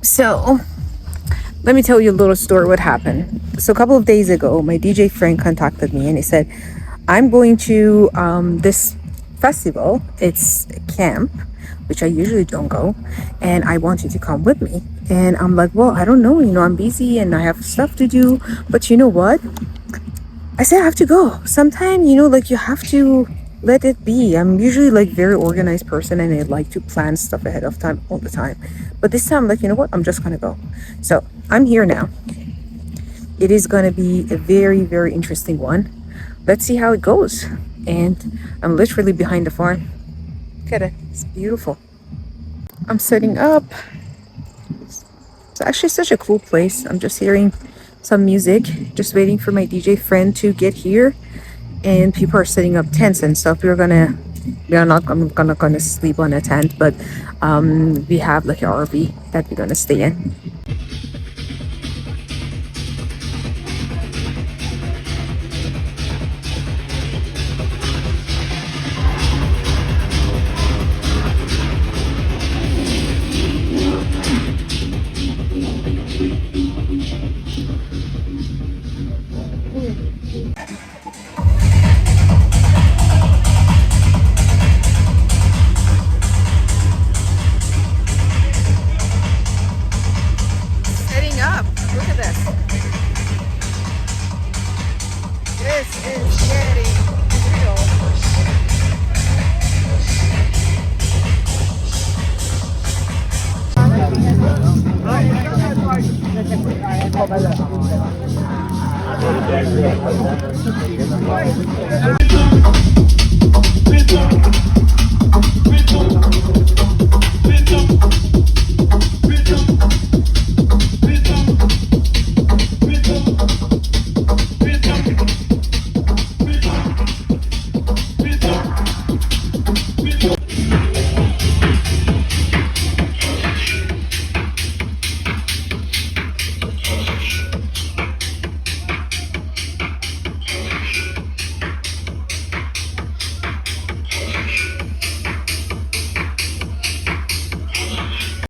So let me tell you a little story what happened. So a couple of days ago, my DJ friend contacted me and he said, I'm going to this festival. It's a camp, which I usually don't go, and I want you to come with me. And I'm like, well, I don't know, I'm busy and I have stuff to do, but you know what? I said I have to go. Sometime, like you have to let it be. I'm usually like very organized person and I like to plan stuff ahead of time all the time. But this time, like, you know what? I'm just gonna go. So I'm here now. It is gonna be a very, very interesting one. Let's see how it goes. And I'm literally behind the farm. Look at it. It's beautiful. I'm setting up. It's actually such a cool place. I'm just hearing some music, just waiting for my DJ friend to get here, and people are setting up tents and stuff. I'm not gonna sleep on a tent, but we have like an RV that we're gonna stay in. Setting up. Look at this. This is getting real.